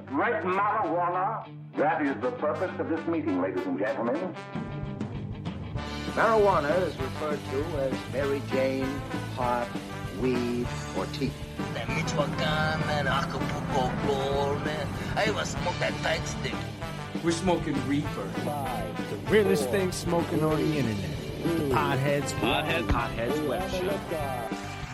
Great marijuana. That is the purpose of this meeting, ladies and gentlemen. Marijuana is referred to as Mary Jane, pot, weed, or tea. That Michoacan, man, Acapulco Gold, man. I even smoke that tight stick. We're smoking reefer. The realest thing smoking on the internet. The Podheads Web Show.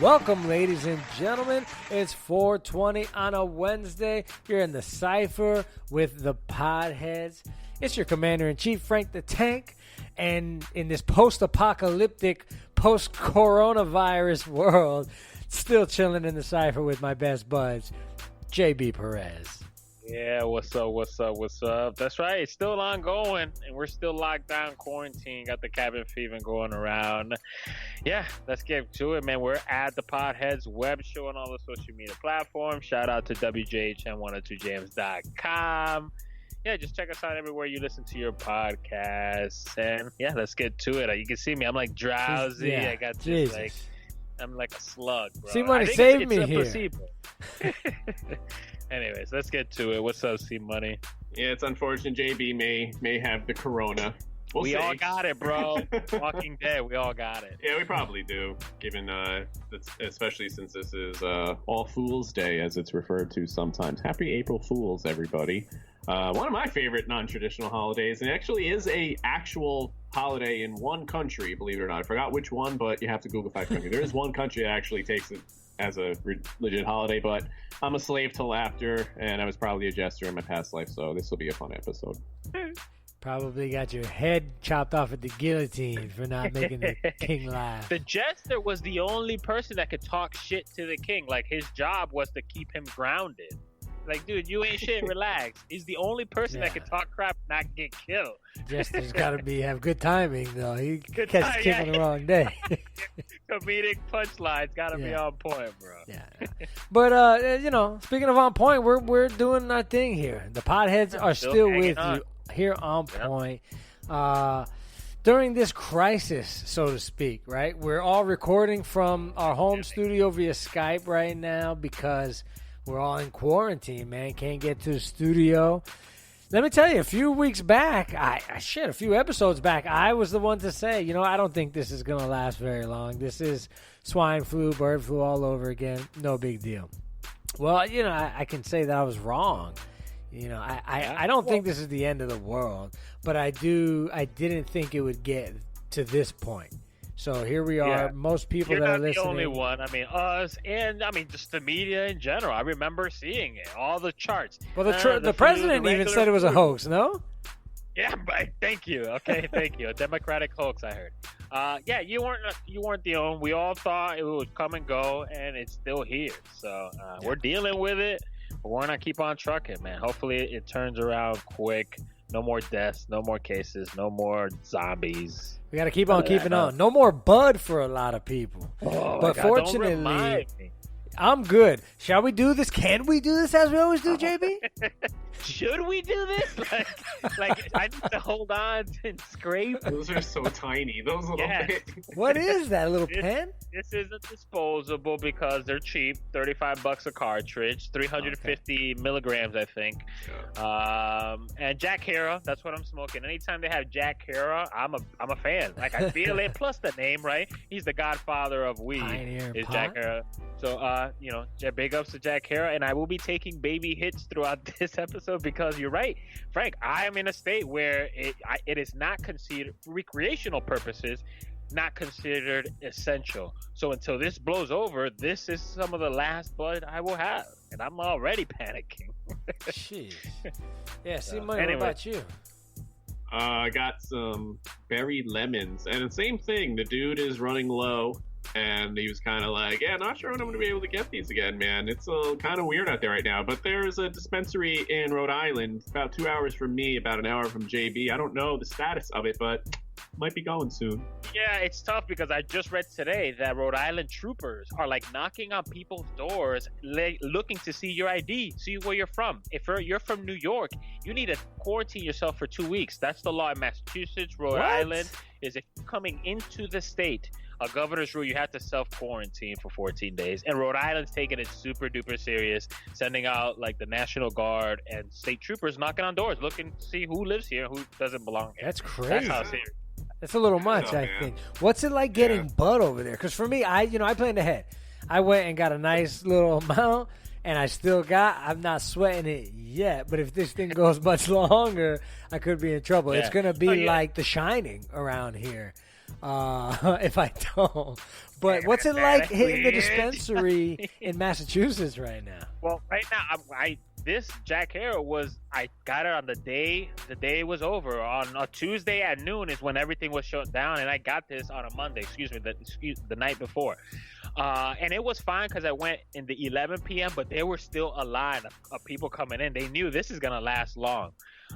Welcome, ladies and gentlemen. It's 4:20 on a Wednesday. You're in the Cypher with the Podheads. It's your Commander-in-Chief, Frank the Tank. And in this post-apocalyptic, post-coronavirus world, still chilling in the Cypher with my best buds, JB Perez. Yeah, what's up? That's right. It's still ongoing, and we're still locked down, quarantine. Got the cabin fever going around. Yeah, let's get to it, man. We're at the Podheads Web Show on all the social media platforms. Shout out to WJHN102James.com. Yeah, just check us out everywhere you listen to your podcasts. And yeah, let's get to it. You can see me. I'm like drowsy. Yeah, I got this Jesus. I'm like a slug, bro. C-Money saved me here. Placebo. Anyways, let's get to it. What's up, C-Money? Yeah, it's unfortunate JB may have the corona. We'll see. All got it, bro. Walking Dead, we all got it. Yeah, we probably do, given especially since this is All Fools Day, as it's referred to sometimes. Happy April Fools, everybody. One of my favorite non-traditional holidays, and it actually is a actual holiday in one country, believe it or not. I forgot which one, but you have to Google fact check me. There is one country that actually takes it as a legit holiday, but I'm a slave to laughter, and I was probably a jester in my past life, so this will be a fun episode. Probably got your head chopped off at the guillotine for not making the king laugh. The jester was the only person that could talk shit to the king. Like, his job was to keep him grounded. Like, dude, you ain't shit, relax. He's the only person that can talk crap and not get killed. Jester's got to have good timing, though. He catches King on the wrong day. Comedic punchlines got to be on point, bro. Yeah. But, speaking of on point, we're doing our thing here. The Podheads are still with you here on point. During this crisis, so to speak, right? We're all recording from our home studio via Skype right now because we're all in quarantine, man. Can't get to the studio. Let me tell you, a few weeks back, a few episodes back, I was the one to say, I don't think this is going to last very long. This is swine flu, bird flu all over again. No big deal. Well, I can say that I was wrong. I don't think this is the end of the world, but I didn't think it would get to this point. So here we are. Most people that are listening. You're not the only one. I mean, us, and just the media in general. I remember seeing it, all the charts. Well, the president even said it was a hoax, no? Yeah, but thank you. Okay, thank you. A Democratic hoax, I heard. You weren't the only. We all thought it would come and go, and it's still here. So we're dealing with it. But we're gonna keep on trucking, man. Hopefully, it turns around quick. No more deaths, no more cases, no more zombies. We got to keep on keeping on. No more bud for a lot of people. But fortunately, I'm good. Shall we do this? Can we do this as we always do, JB? Should we do this? Like I need to hold on and scrape. Those are so tiny. Those little things. What is that, a little pen? This is a disposable because they're cheap. $35 a cartridge, 350 milligrams, I think. Yeah. And Jack Herer, that's what I'm smoking. Anytime they have Jack Herer, I'm a fan. Like, I feel it. Plus the name, right? He's the godfather of weed. Pioneer is pot? Jack Herer. So, big ups to Jack Herer, and I will be taking baby hits throughout this episode because you're right, Frank. I am in a state where it is not considered recreational purposes, not considered essential. So until this blows over, this is some of the last bud I will have, and I'm already panicking. Jeez. Yeah. See, Money. What about you? I got some berry lemons, and the same thing. The dude is running low. And he was kind of like, not sure when I'm going to be able to get these again, man. It's kind of weird out there right now. But there's a dispensary in Rhode Island, about 2 hours from me, about an hour from JB. I don't know the status of it, but might be going soon. Yeah, it's tough because I just read today that Rhode Island troopers are like knocking on people's doors, looking to see your ID, see where you're from. If you're from New York, you need to quarantine yourself for 2 weeks. That's the law in Massachusetts, Rhode Island. is if you're coming into the state, a governor's rule, you have to self-quarantine for 14 days. And Rhode Island's taking it super duper serious, sending out like the National Guard and state troopers knocking on doors, looking to see who lives here, who doesn't belong here. That's crazy. That's how serious. That's a little much, I think. What's it like getting Bud over there? Because for me, I planned ahead. I went and got a nice little amount, and I'm not sweating it yet. But if this thing goes much longer, I could be in trouble. It's going to be like The Shining around here. If I don't. But what's it like hitting the dispensary in Massachusetts right now? Well, right now, this Jack Herer I got it on the day it was over. On a Tuesday at noon is when everything was shut down, and I got this on a Monday, the night before. And it was fine because I went in the 11 p.m., but there were still a line of people coming in. They knew this is going to last long.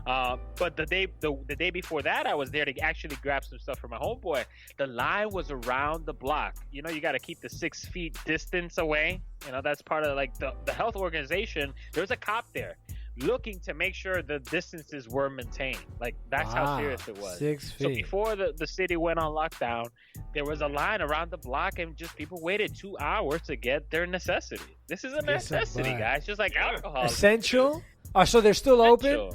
But the day before that, I was there to actually grab some stuff for my homeboy. The line was around the block. You know, you got to keep the 6 feet distance away. You know, that's part of like the health organization. There's a cop there looking to make sure the distances were maintained. Like, that's how serious it was. 6 feet. So before the city went on lockdown, there was a line around the block, and just people waited 2 hours to get their necessity. This is a necessity, guys. Just like alcohol. Essential? So they're still open?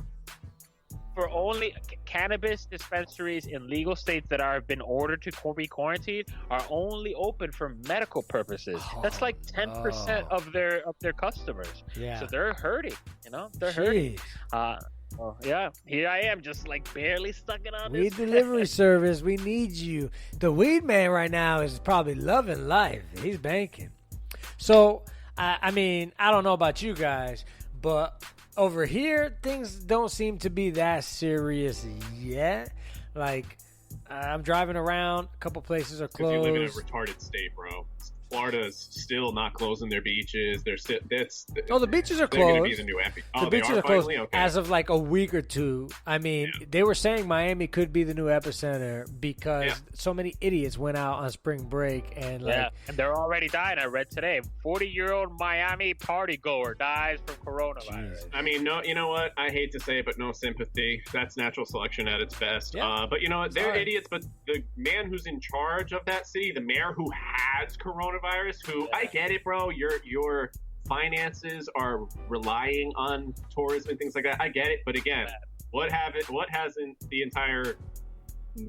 For only cannabis dispensaries in legal states that have been ordered to be quarantined are only open for medical purposes. That's like 10% of their customers. Yeah. So they're hurting. You know, they're hurting. Well, yeah, here I am, just like barely stuck it on Weed this. delivery service, we need you. The weed man right now is probably loving life. He's banking. So, I mean, I don't know about you guys, but over here, things don't seem to be that serious yet. Like, I'm driving around, a couple places are closed. Because you live in a retarded state, bro. Florida's still not closing their beaches. They're still the beaches are closed. They're going to be the new epi. The beaches are closed as of like a week or two. I mean, they were saying Miami could be the new epicenter because so many idiots went out on spring break and and they're already dying. I read today, 40-year-old Miami party goer dies from coronavirus. I mean, no, you know what? I hate to say it, but no sympathy. That's natural selection at its best. Yeah. But you know what? They're idiots. But the man who's in charge of that city, the mayor who has coronavirus, I get it, bro. Your finances are relying on tourism and things like that. I get it, but again, what hasn't the entire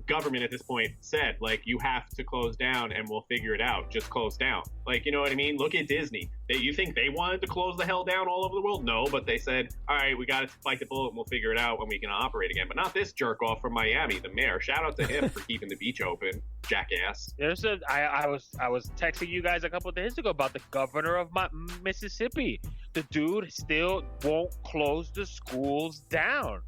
government at this point said? Like, you have to close down and we'll figure it out. Just close down. Like, you know what I mean? Look at Disney. You think they wanted to close the hell down all over the world? No, but they said, all right, we got to bite the bullet and we'll figure it out when we can operate again. But not this jerk off from Miami, the mayor. Shout out to him for keeping the beach open, jackass. I was texting you guys a couple of days ago about the governor of Mississippi. The dude still won't close the schools down.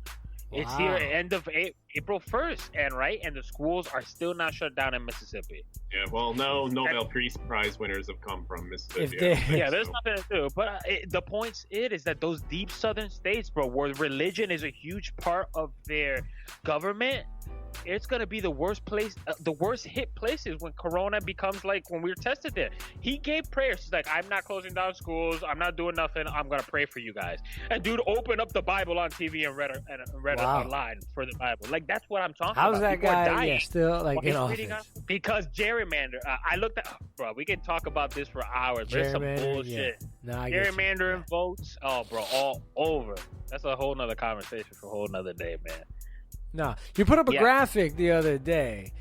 Wow. It's here end of April 1st, and the schools are still not shut down in Mississippi. Yeah, well, no Nobel Peace Prize winners have come from Mississippi. There's nothing to do. But the point is that those deep southern states, bro, where religion is a huge part of their government, it's going to be the worst place, the worst hit places when Corona becomes like when we were tested there. He gave prayers. He's like, I'm not closing down schools. I'm not doing nothing. I'm going to pray for you guys. And dude opened up the Bible on TV and read online for the Bible. Like, that's what I'm talking about. How's that guy still like in office? Because gerrymander. I looked at, bro, we can talk about this for hours. There's some bullshit. No, gerrymandering votes. Oh, bro, all over. That's a whole nother conversation for a whole nother day, man. No, you put up a graphic the other day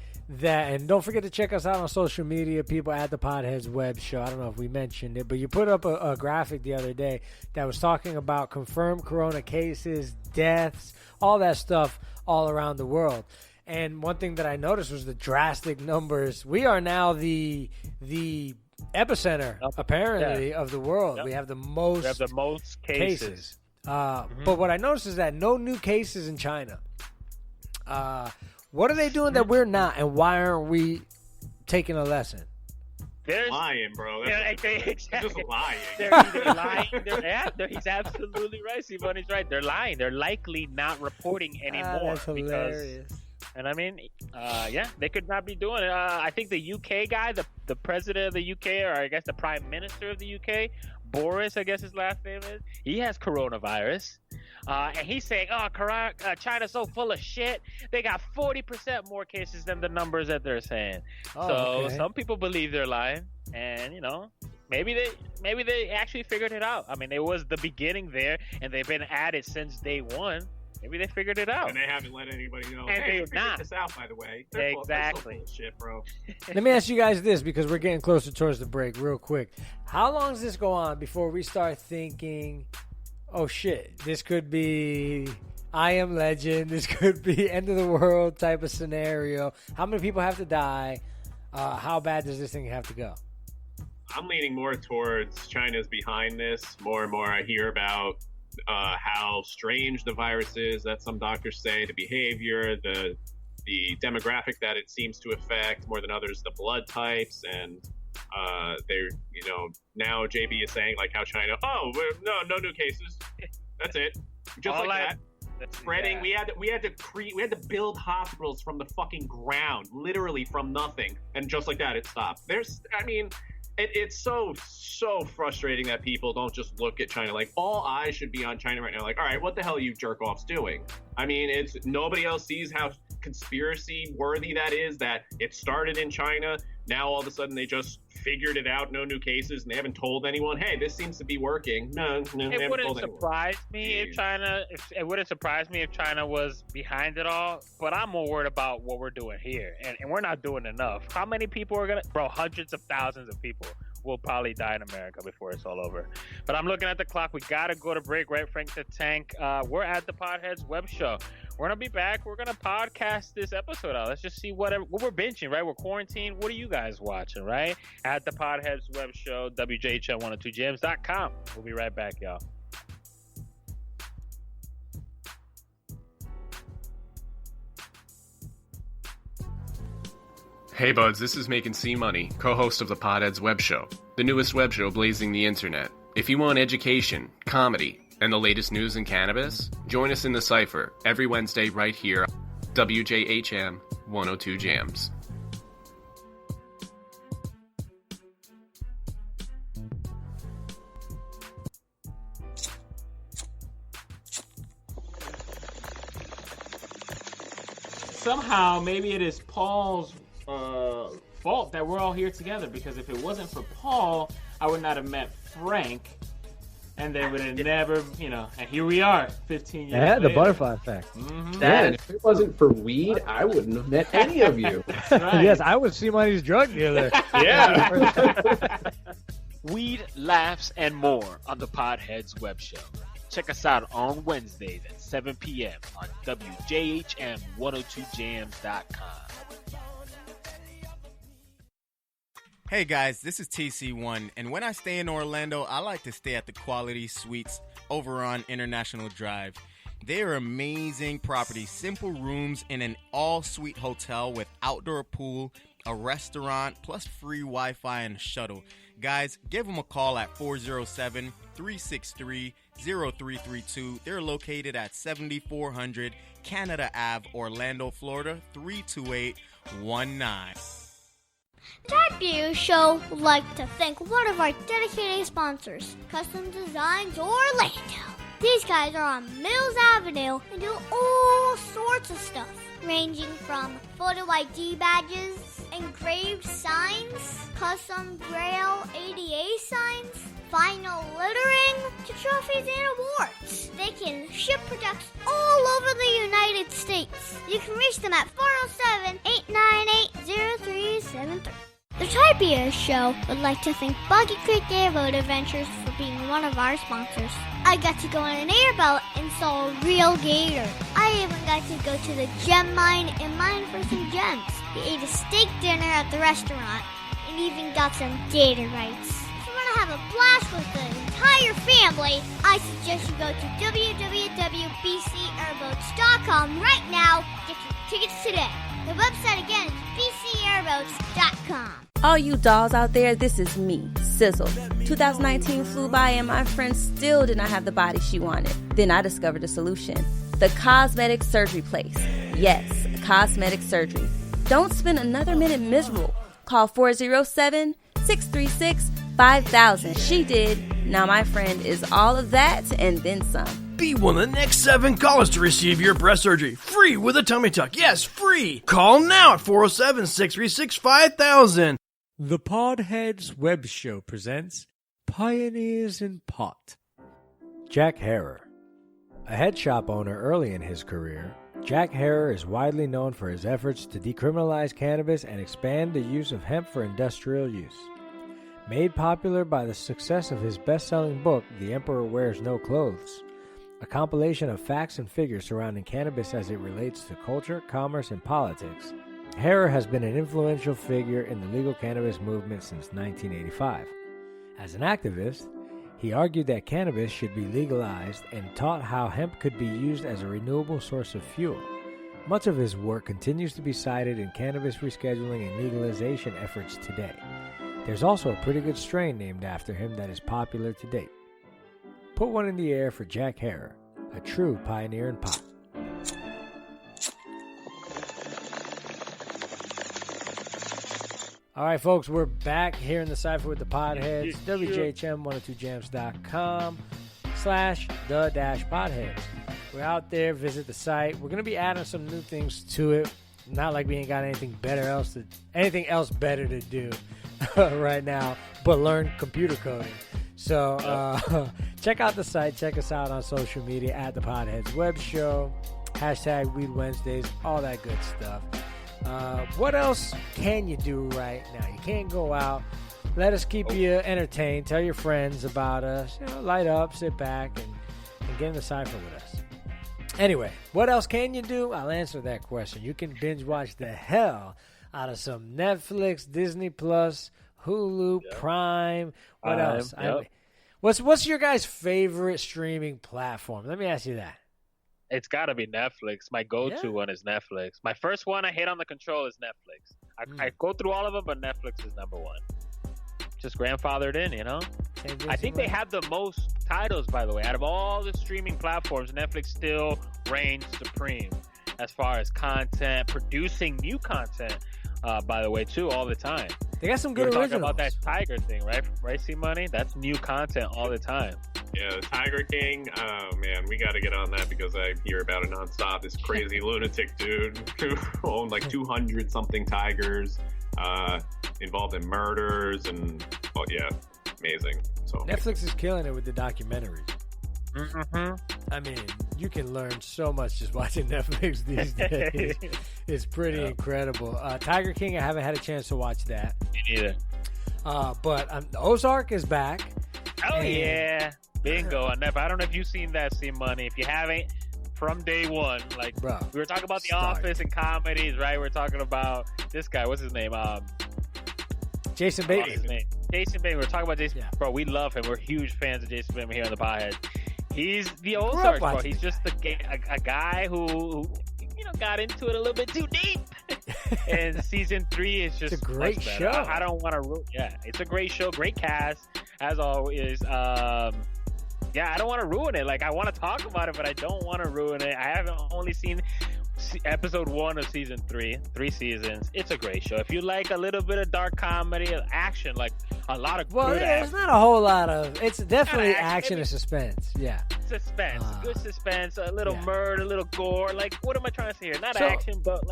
and don't forget to check us out on social media, people at the Podheads Web Show. I don't know if we mentioned it, but you put up a graphic the other day that was talking about confirmed corona cases, deaths, all that stuff all around the world. And one thing that I noticed was the drastic numbers. We are now the epicenter, apparently, of the world. We have the most cases. But what I noticed is that no new cases in China. What are they doing that we're not, and why aren't we taking a lesson? They're lying, bro. Exactly. Just lying. They're either lying. He's absolutely right. Simoni's right. They're lying. They're likely not reporting anymore. That's hilarious. And I mean, they could not be doing it. I think the UK guy, the president of the UK, or I guess the prime minister of the UK, Boris, I guess his last name is. He has coronavirus. And he's saying, China's so full of shit. They got 40% more cases than the numbers that they're saying. Some people believe they're lying. And, maybe they actually figured it out. I mean, it was the beginning there, and they've been at it since day one. Maybe they figured it out. And they haven't let anybody know. And they figured this out, by the way. They're exactly. full of shit, bro. Let me ask you guys this, because we're getting closer towards the break real quick. How long does this go on before we start thinking, oh shit, this could be I Am Legend, this could be end of the world type of scenario? How many people have to die? How bad does this thing have to go? I'm leaning more towards China's behind this. More and more I hear about how strange the virus is, that some doctors say, the behavior, the demographic that it seems to affect more than others, the blood types, and they're, now JB is saying like how China, no new cases, that's it, just all like that. Spreading. Yeah. We had to build hospitals from the fucking ground, literally from nothing, and just like that, it stopped. It's so frustrating that people don't just look at China. Like, all eyes should be on China right now. Like, all right, what the hell are you jerk-offs doing? I mean, it's nobody else sees how conspiracy worthy that is, that it started in China. Now all of a sudden they just figured it out, no new cases, and they haven't told anyone, hey, this seems to be working. No, it wouldn't surprise me if China was behind it all, but I'm more worried about what we're doing here, and we're not doing enough. How many people are hundreds of thousands of people will probably die in America before it's all over. But I'm looking at the clock. We got to go to break, right, Frank the Tank? We're at the Podheads Web Show. We're going to be back. We're going to podcast this episode out. Let's just see what we're binging, right? We're quarantined. What are you guys watching, right? At the Podheads Web Show, WJHL102jams.com. We'll be right back, y'all. Hey buds, this is Making C Money, co-host of the Podheads Web Show, the newest web show blazing the internet. If you want education, comedy, and the latest news in cannabis, join us in the Cypher every Wednesday right here, WJHM 102 Jams. Somehow, maybe it is Paul's fault that we're all here together, because if it wasn't for Paul, I would not have met Frank, and they would have never, and here we are, 15 years later. The butterfly effect. Mm-hmm. And if it wasn't for weed, I wouldn't have met any of you. Right. Yes, I was C-Money's drug dealer. Yeah. Weed, laughs, and more on the Podheads Web Show. Check us out on Wednesdays at 7 p.m. on WJHM102jams.com. Hey guys, this is TC1, and when I stay in Orlando, I like to stay at the Quality Suites over on International Drive. They are amazing properties, simple rooms in an all-suite hotel with outdoor pool, a restaurant, plus free Wi-Fi and a shuttle. Guys, give them a call at 407-363-0332. They're located at 7400 Canada Ave, Orlando, Florida, 32819. The Type Beer Show would like to thank one of our dedicated sponsors, Custom Designs Orlando. These guys are on Mills Avenue and do all sorts of stuff, ranging from photo ID badges, engraved signs, custom Braille ADA signs, vinyl lettering, to trophies and awards. They can ship products all over the United States. You can reach them at 407-898-0373. The Type Beer Show would like to thank Boggy Creek Airboat Adventures for being one of our sponsors. I got to go on an airboat and saw a real gator. I even got to go to the gem mine and mine for some gems. We ate a steak dinner at the restaurant and even got some gator bites. If you want to have a blast with the entire family, I suggest you go to www.bcairboats.com right now. Get your tickets today. The website again is bcairboats.com. All you dolls out there, this is me, Sizzle. 2019 flew by and my friend still did not have the body she wanted. Then I discovered a solution. The Cosmetic Surgery Place. Yes, cosmetic surgery. Don't spend another minute miserable. Call 407-636-0000 5,000. She did. Now my friend is all of that and then some. Be one of the next 7 callers to receive your breast surgery. Free with a tummy tuck. Yes, free. Call now at 407-636-5000. The Podheads Web Show presents Pioneers in Pot. Jack Herer. A head shop owner early in his career, Jack Herer is widely known for his efforts to decriminalize cannabis and expand the use of hemp for industrial use. Made popular by the success of his best-selling book, The Emperor Wears No Clothes, a compilation of facts and figures surrounding cannabis as it relates to culture, commerce, and politics, Herer has been an influential figure in the legal cannabis movement since 1985. As an activist, he argued that cannabis should be legalized and taught how hemp could be used as a renewable source of fuel. Much of his work continues to be cited in cannabis rescheduling and legalization efforts today. There's also a pretty good strain named after him that is popular to date. Put one in the air for Jack Herer, a true pioneer in pot. All right, folks, we're back here in the Cypher with the Podheads. WJHM1027.com/the-Podheads. We're out there. Visit the site. We're going to be adding some new things to it. Not like we ain't got anything else better to do right now, but learn computer coding. So check out the site. Check us out on social media at the Podheads Web Show. # Weed Wednesdays. All that good stuff. What else can you do right now? You can't go out. Let us keep you entertained. Tell your friends about us. Light up, sit back, and get in the Cypher with us. Anyway, what else can you do? I'll answer that question. You can binge watch the hell out of some Netflix, Disney Plus, Hulu, Prime. What else? What's your guys' favorite streaming platform? Let me ask you that. It's got to be Netflix. My go-to one is Netflix. My first one I hit on the control is Netflix. I go through all of them, but Netflix is number one. Just grandfathered in, I think they have the most titles, by the way. Out of all the streaming platforms, Netflix still reigns supreme as far as content, producing new content, by the way, too, all the time. They got some good originals. originals. About that Tiger thing, right? Right, C-Money? That's new content all the time. Yeah, the Tiger King. Oh man, we got to get on that because I hear about it nonstop. This crazy lunatic dude who owned like 200 something tigers, involved in murders, and amazing. So Netflix is killing it with the documentaries. Mm-hmm. I mean, you can learn so much just watching Netflix these days. It's pretty incredible. Tiger King, I haven't had a chance to watch that. Me neither. But Ozark is back. Oh, yeah. Bingo on that. I don't know if you've seen that, C-Money. If you haven't, from day one, bro, we were talking about The Office and comedies, right? We're talking about this guy. What's his name? Jason Bateman. Jason Bateman. We're talking about Jason. Yeah. Bro, we love him. We're huge fans of Jason Bateman here on the Podhead. He's the Ozark, bro. He's just a guy who got into it a little bit too deep. And season 3 is just a great show. I don't want to ruin. Yeah, it's a great show, great cast as always. I don't want to ruin it. I want to talk about it, but I don't want to ruin it. I haven't only seen episode 1 of season 3 seasons. It's a great show. If you like a little bit of dark comedy, action, a lot of good action. It's not a whole lot of. It's definitely action and suspense. Yeah, suspense, good suspense, a little murder, a little gore. What am I trying to say here? Not action, but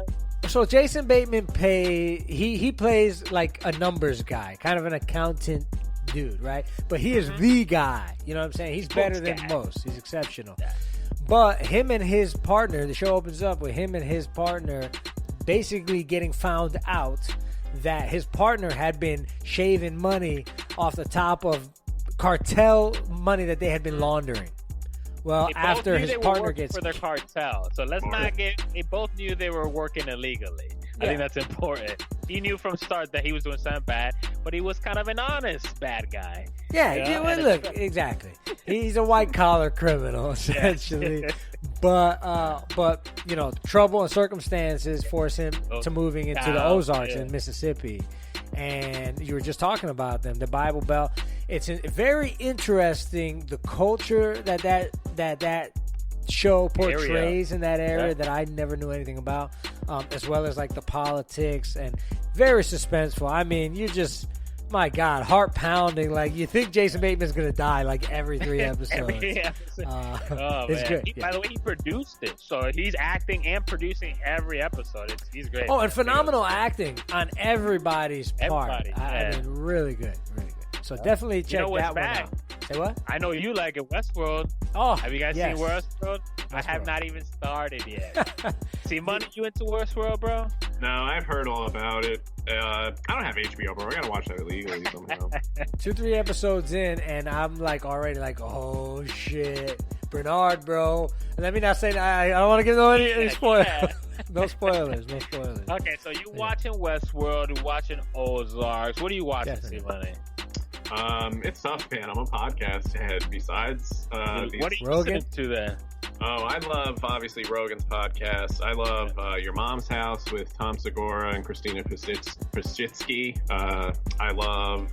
So Jason Bateman he plays a numbers guy, kind of an accountant dude, right? But he is the guy. You know what I'm saying? He's better than most. He's exceptional. Yeah. But him and his partner, the show opens up with him and his partner basically getting found out that his partner had been shaving money off the top of cartel money that they had been laundering. Well, after his partner gets for their cartel, so let's not get. They both knew they were working illegally. I think that's important. He knew from start that he was doing something bad, but he was kind of an honest bad guy. Yeah, look, exactly. He's a white collar criminal essentially, but trouble and circumstances force him to moving into the Ozarks in Mississippi. And you were just talking about them, the Bible Belt. It's very interesting the culture that show portrays in that area that I never knew anything about, as well as the politics, and very suspenseful. I mean, My God, heart pounding. Like, you think Jason Bateman's going to die like every 3 episodes. Every episode. It's man. good. By the way, he produced it. So he's acting and producing every episode. He's great. Oh, and phenomenal acting on everybody's part. Everybody, I mean, really good. Really good. So definitely check that one out. Say what? I know you like it, Westworld. Oh, have you guys yes. seen Westworld? I have not even started yet. See, Money, you into Westworld, bro? No, I've heard all about it. I don't have HBO, bro. I gotta watch that illegally somehow. 2-3 episodes in, and I'm like already like, oh shit, Bernard, bro. Let me not say that. I don't want to give any spoilers. No spoilers. No spoilers. Okay, so you watching Westworld, you watching Ozarks. What are you watching, See, Money? It's tough, man. I'm a podcast head. Besides, what are you listening to then? Oh, I love, obviously, Rogan's podcast. I love Your Mom's House with Tom Segura and Christina Pazsitzky. I love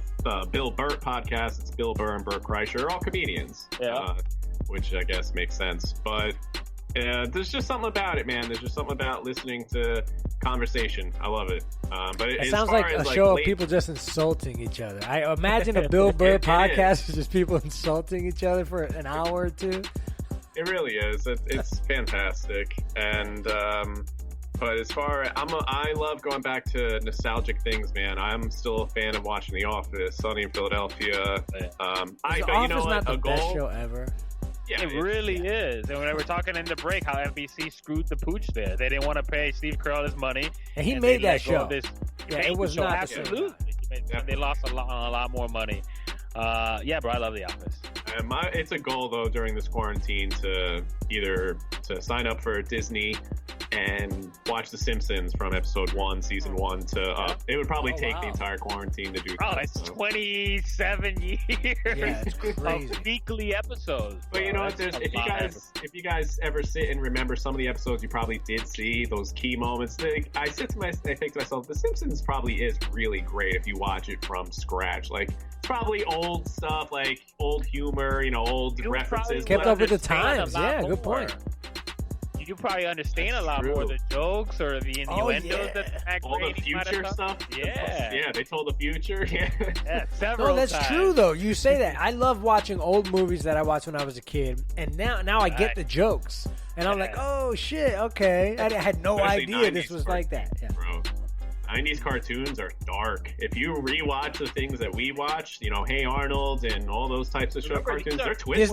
Bill Burr podcast. It's Bill Burr and Burt Kreischer. All comedians, which I guess makes sense. But there's just something about it, man. There's just something about listening to conversation. I love it. But it sounds like a show of people just insulting each other. I imagine a Bill Burr podcast is just people insulting each other for an hour or two. It really is. It's fantastic, and but as far I love going back to nostalgic things, man. I'm still a fan of watching The Office, Sunny in Philadelphia. The Office is not the best show ever. Yeah, it really is. And when we were talking in the break, how NBC screwed the pooch there. They didn't want to pay Steve Carell his money, and he made that show. It was not absolutely. They lost a lot more money. Yeah, bro, I love The Office. It's a goal though during this quarantine to either to sign up for Disney and watch The Simpsons from episode 1, season 1 to up. It would probably take the entire quarantine to do. Oh, that's 27 years it's crazy. of weekly episodes. But you know what? If you guys ever sit and remember some of the episodes you probably did see, those key moments, I think to myself, The Simpsons probably is really great if you watch it from scratch. Like, it's probably old stuff, like old humor, old references. Kept up with the times. Yeah, good point. You probably understand a lot more of the jokes or the innuendos that all the future stuff. Yeah, they told the future. Yeah, several. No, that's times. true though. You say that. I love watching old movies that I watched when I was a kid, and now I get the jokes, and I'm like, oh shit, okay. I had no idea this was like that. Yeah. Bro. 90s cartoons are dark. If you rewatch the things that we watched, Hey Arnold and all those types of cartoons, they're twisted.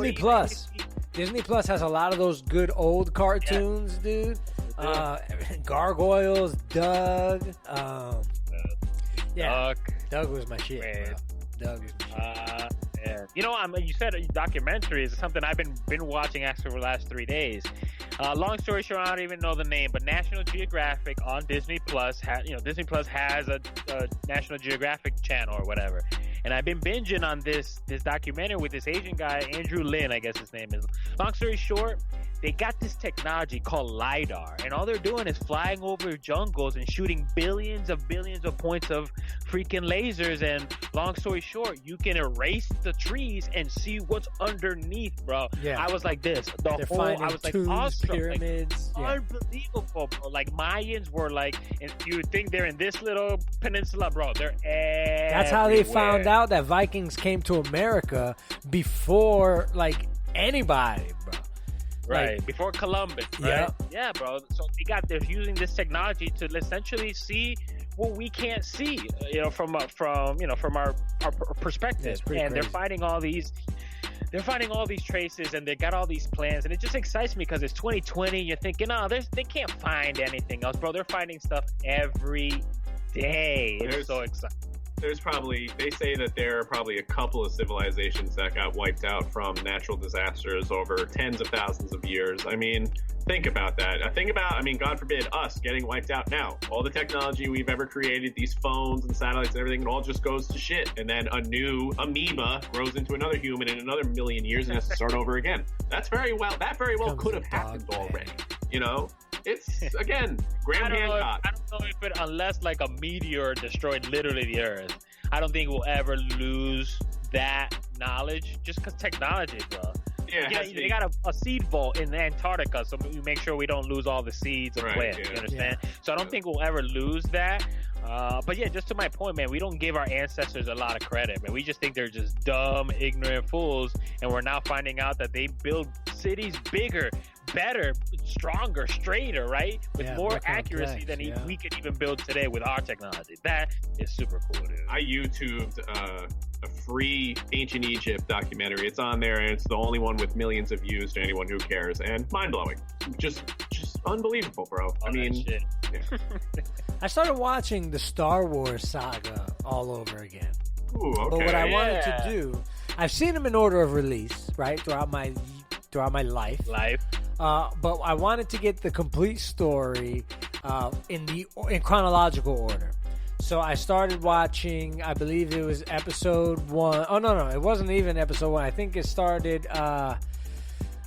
Disney Plus has a lot of those good old cartoons, dude. Gargoyles, Doug. Doug was my shit, bro. Doug is my shit. You said documentary is something I've been watching actually for the last 3 days. Long story short, I don't even know the name, but National Geographic on Disney Plus Disney Plus has a National Geographic channel or whatever. And I've been binging on this documentary with this Asian guy, Andrew Lin, I guess his name is. Long story short, they got this technology called LiDAR, and all they're doing is flying over jungles and shooting billions of points of freaking lasers. And long story short, you can erase the trees and see what's underneath, bro. Yeah. I was like this. I was like, awesome. Pyramids. Like, unbelievable, bro. Like, Mayans were like, and you would think they're in this little peninsula, bro. They're everywhere. That's how they found out that Vikings came to America before, like, anybody, bro. Right, before Columbus, right? Yeah, bro. So they're using this technology to essentially see what we can't see, from our perspective. And they're finding all these traces, and they got all these plans, and it just excites me because it's 2020. You're thinking, they can't find anything else, bro. They're finding stuff every day. It's so exciting. They say that there are probably a couple of civilizations that got wiped out from natural disasters over tens of thousands of years. I mean, think about that. God forbid us getting wiped out now. All the technology we've ever created, these phones and satellites and everything, it all just goes to shit. And then a new amoeba grows into another human in another million years and has to start over again. That very well could have happened already. It's, again, Graham Hancock. I don't know if unless like a meteor destroyed literally the Earth, I don't think we'll ever lose that knowledge just because technology, bro. Yeah, they got a seed vault in Antarctica, so we make sure we don't lose all the seeds of plants. You understand? Yeah. So I don't think we'll ever lose that. But yeah, just to my point, man, we don't give our ancestors a lot of credit, man. We just think they're just dumb, ignorant fools, and we're now finding out that they build cities bigger, better, stronger, straighter, right? With more accuracy than we could even build today with our technology. That is super cool, dude. I YouTubed a free Ancient Egypt documentary. It's on there, and it's the only one with millions of views to anyone who cares, and mind-blowing. Just unbelievable, bro. I mean, yeah. I started watching the Star Wars saga all over again. Ooh, okay. But what I wanted to do, I've seen them in order of release, right, throughout my life. But I wanted to get the complete story in chronological order. So I started watching, I believe it was episode 1. Oh, no, it wasn't even episode 1. I think it started, I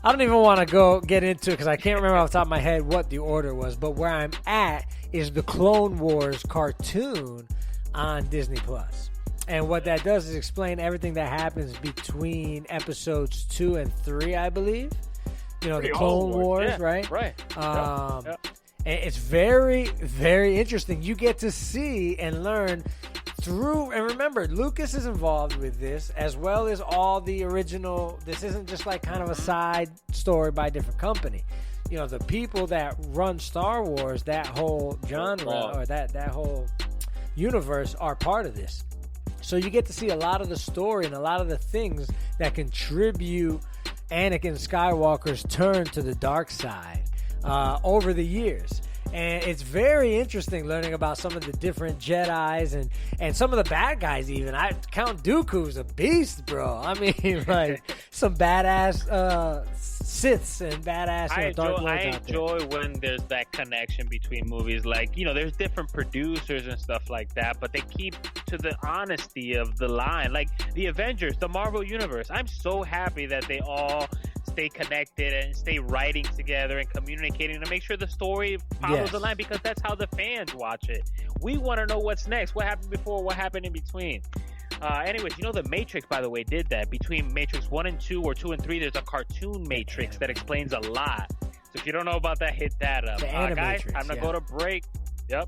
don't even want to get into it because I can't remember off the top of my head what the order was. But where I'm at is the Clone Wars cartoon on Disney+. And what that does is explain everything that happens between episodes 2 and 3, I believe. You know, the Clone Wars, right? Right. And it's very, very interesting. You get to see and learn through, and remember, Lucas is involved with this as well as all the original. This isn't just like kind of a side story by a different company. You know, the people that run Star Wars, that whole genre or that whole universe are part of this. So you get to see a lot of the story and a lot of the things that contribute Anakin Skywalker's turn to the dark side over the years. And it's very interesting learning about some of the different Jedis and some of the bad guys even. Count Dooku's a beast, bro. I mean, like, some badass Siths and badass Dark Lords I enjoy when there's that connection between movies. Like, you know, there's different producers and stuff like that, but they keep to the honesty of the line. Like, the Avengers, the Marvel Universe. I'm so happy that they all stay connected and stay writing together and communicating to make sure the story follows the line, because that's how the fans watch it. We want to know what's next, what happened before, what happened in between. Anyways, you know, the Matrix, by the way, did that. Between Matrix 1 and 2 or 2 and 3, there's a cartoon Matrix that explains a lot. So if you don't know about that, hit that up. Guys, time to go to break. Yep.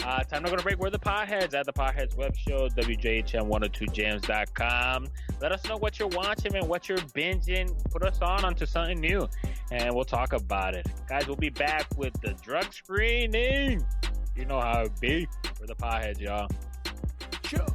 Time to go to break. We're the Potheads at the Potheads Web Show, WJHM102jams.com. Let us know what you're watching and what you're binging. Put us onto something new, and we'll talk about it. Guys, we'll be back with the drug screening. You know how it be. We're the Potheads, y'all. Sure.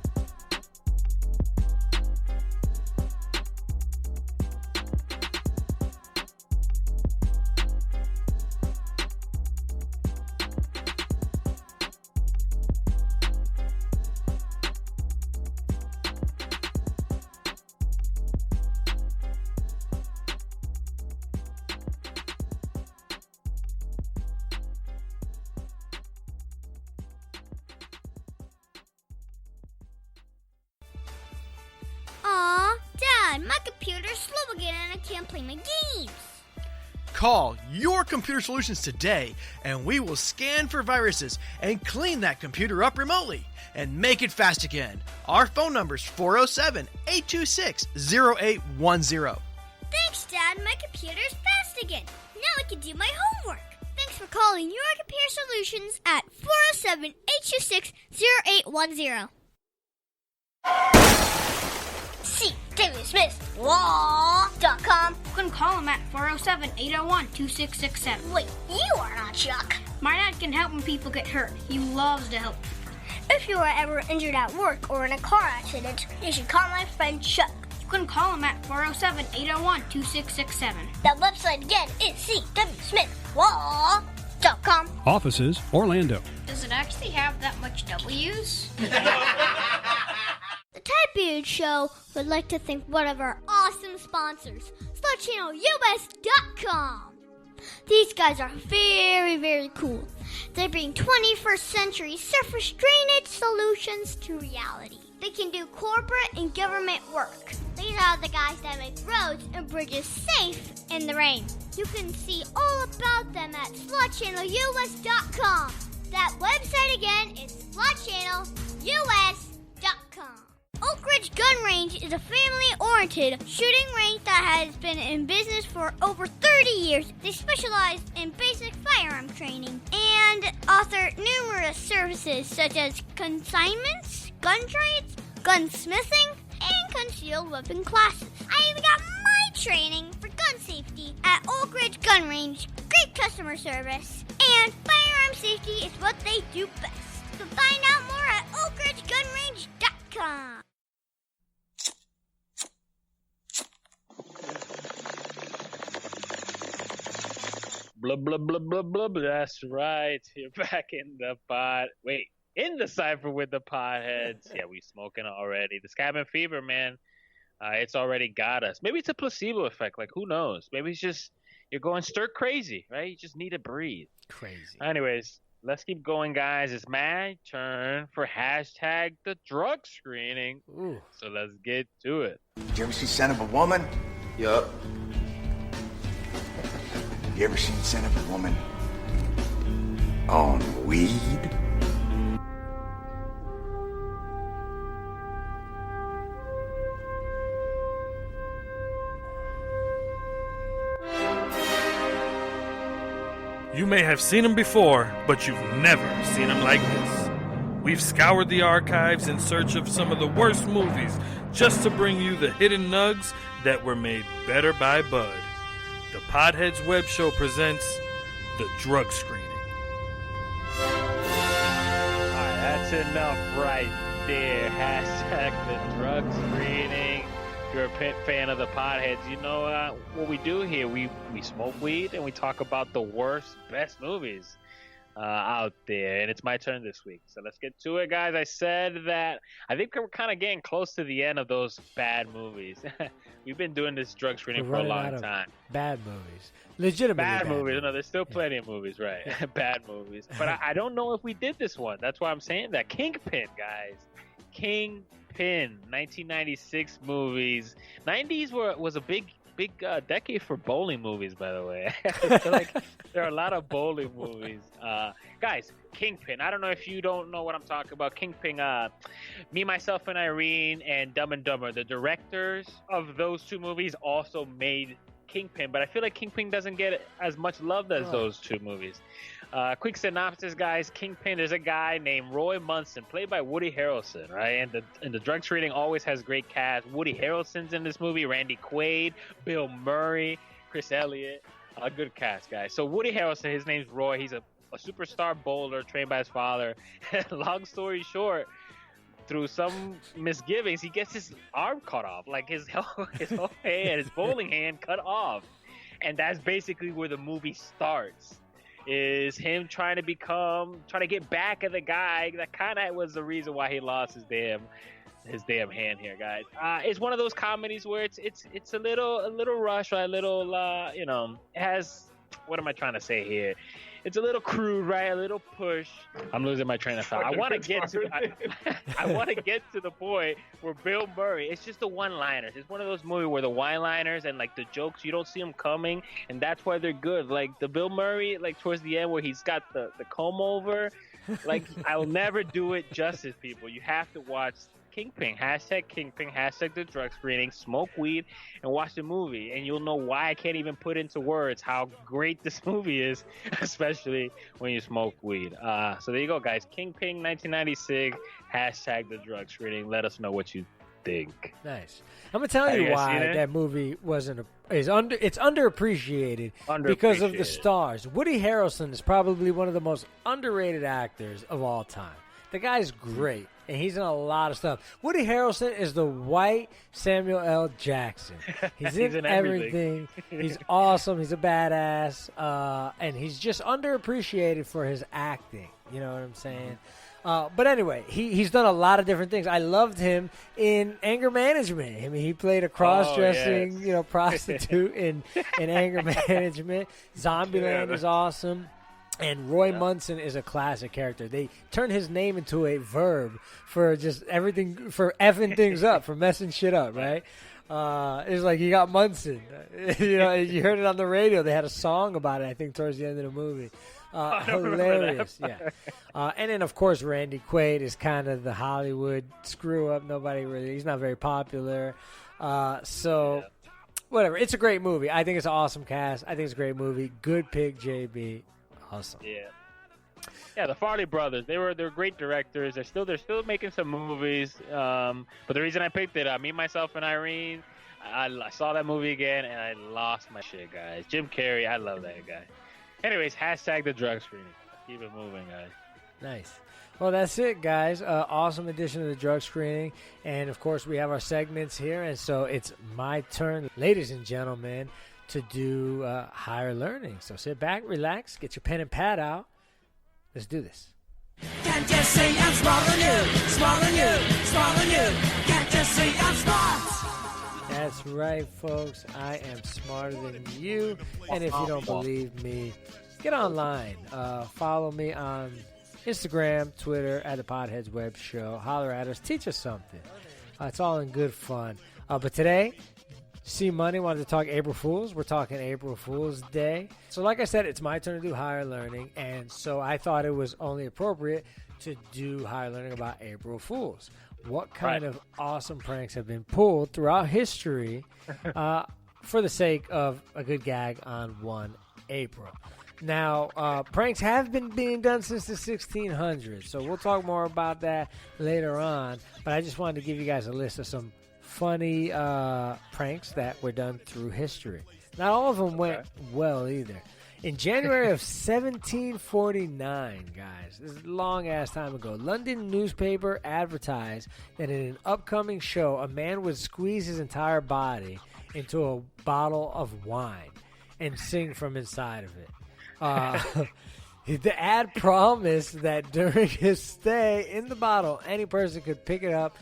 My computer's slow again and I can't play my games. Call Your Computer Solutions today and we will scan for viruses and clean that computer up remotely and make it fast again. Our phone number is 407-826-0810. Thanks, Dad. My computer's fast again. Now I can do my homework. Thanks for calling Your Computer Solutions at 407-826-0810. See DavidSmithLaw.com. You can call him at 407-801-2667. Wait, you are not Chuck. My dad can help when people get hurt. He loves to help. If you are ever injured at work or in a car accident, you should call my friend Chuck. You can call him at 407-801-2667. The website again is CWSmithLaw.com. Offices, Orlando. Does it actually have that much W's? The Type Beard Show would like to thank one of our awesome sponsors, SlutChannelUS.com. These guys are very, very cool. They bring 21st century surface drainage solutions to reality. They can do corporate and government work. These are the guys that make roads and bridges safe in the rain. You can see all about them at SlutChannelUS.com. That website again is SlutChannelUS.com. Oak Ridge Gun Range Range is a family-oriented shooting range that has been in business for over 30 years. They specialize in basic firearm training and offer numerous services such as consignments, gun trades, gunsmithing, and concealed weapon classes. I even got my training for gun safety at Oak Ridge Gun Range. Great customer service, and firearm safety is what they do best. So find out more at oakridgegunrange.com. Blah, blah, blah, blah, blah, blah. That's right. You're back in the pod. Wait, in the Cypher with the Podheads. Yeah, we smoking already. The cabin fever, man. It's already got us. Maybe it's a placebo effect. Like, who knows? Maybe it's just you're going stir crazy, right? You just need to breathe. Crazy. Anyways, let's keep going, guys. It's my turn for hashtag the drug screening. Ooh. So let's get to it. Did you ever see Son of a Woman? Yup. You ever seen Son of a Woman on weed? You may have seen him before, but you've never seen him like this. We've scoured the archives in search of some of the worst movies just to bring you the hidden nugs that were made better by Bud. The Podheads Web Show presents The Drug Screening. Alright, that's enough right there. Hashtag the drug screening. If you're a fan of the Podheads, you know what we do here. We smoke weed and we talk about the worst, best movies out there. And it's my turn this week. So let's get to it, guys. I said that I think we're kind of getting close to the end of those bad movies. We've been doing this drug screening for a long time. Bad movies. Legitimately bad movies. No, there's still plenty of movies, right? Bad movies. But I don't know if we did this one. That's why I'm saying that. Kingpin, guys. Kingpin, 1996 movies. 90s was a big decade for bowling movies, by the way. I feel like there are a lot of bowling movies. Guys, Kingpin. I don't know if you don't know what I'm talking about. Kingpin, Me, Myself, and Irene, and Dumb and Dumber. The directors of those two movies also made Kingpin, but I feel like Kingpin doesn't get as much love as those two movies. Quick synopsis, guys. Kingpin, there's a guy named Roy Munson, played by Woody Harrelson, right? And the drug screening always has great cast. Woody Harrelson's in this movie, Randy Quaid, Bill Murray, Chris Elliott. A good cast, guys. So Woody Harrelson, his name's Roy. He's a superstar bowler trained by his father. Long story short, through some misgivings, he gets his arm cut off, like his whole hand, his bowling hand cut off. And that's basically where the movie starts. Is him trying to get back at the guy that kind of was the reason why he lost his damn hand here, guys. It's one of those comedies where it's a little rush, right? A little it has, what am I trying to say here? It's a little crude, right? A little push. I'm losing my train of thought. I want to get to the point where Bill Murray, it's just the one-liners. It's one of those movies where the one-liners and like the jokes, you don't see them coming, and that's why they're good. Like the Bill Murray, like towards the end where he's got the comb over, like I will never do it justice, people. You have to watch Kingpin, hashtag the drug screening, smoke weed, and watch the movie, and you'll know why I can't even put into words how great this movie is, especially when you smoke weed. So there you go, guys. Kingpin, 1996, hashtag the drug screening. Let us know what you think. Nice. I'm gonna tell you why that movie it's underappreciated because of the stars. Woody Harrelson is probably one of the most underrated actors of all time. The guy's great, and he's in a lot of stuff. Woody Harrelson is the white Samuel L. Jackson. He's in everything. He's awesome. He's a badass, and he's just underappreciated for his acting. You know what I'm saying? But anyway, he's done a lot of different things. I loved him in Anger Management. I mean, he played a cross-dressing, prostitute in Anger Management. Zombieland is awesome. And Roy Munson is a classic character. They turned his name into a verb for just everything, for effing things up, for messing shit up, right? It's like you got Munson. You heard it on the radio. They had a song about it, I think, towards the end of the movie. Hilarious, yeah. And then, of course, Randy Quaid is kind of the Hollywood screw-up. He's not very popular. Whatever. It's a great movie. I think it's an awesome cast. I think it's a great movie. Good pick, JB. Awesome. Yeah. Yeah, the Farley brothers. They're great directors. They're still making some movies. But the reason I picked it, Me, Myself, and Irene, I saw that movie again and I lost my shit, guys. Jim Carrey, I love that guy. Anyways, hashtag the drug screening. Keep it moving, guys. Nice. Well, that's it, guys. Awesome edition of the drug screening. And, of course, we have our segments here. And so it's my turn, ladies and gentlemen, to do higher learning. So sit back, relax, get your pen and pad out. Let's do this. Can't just say I'm smarter than you, smarter than you, smarter than you. Can't just say I'm smart. That's right, folks. I am smarter than you. And if you don't believe me, get online. Follow me on Instagram, Twitter, at the Podheads Web Show. Holler at us. Teach us something. It's all in good fun. But today, C Money wanted to talk April Fools. We're talking April Fool's Day. So like I said, it's my turn to do higher learning. And so I thought it was only appropriate to do higher learning about April Fools. What kind of awesome pranks have been pulled throughout history for the sake of a good gag on 1 April. Now, pranks have been being done since the 1600s. So we'll talk more about that later on. But I just wanted to give you guys a list of some funny pranks that were done through history. Not all of them went well either. In January of 1749, guys, this is a long-ass time ago, London newspaper advertised that in an upcoming show, a man would squeeze his entire body into a bottle of wine and sing from inside of it. The ad promised that during his stay in the bottle, any person could pick it up,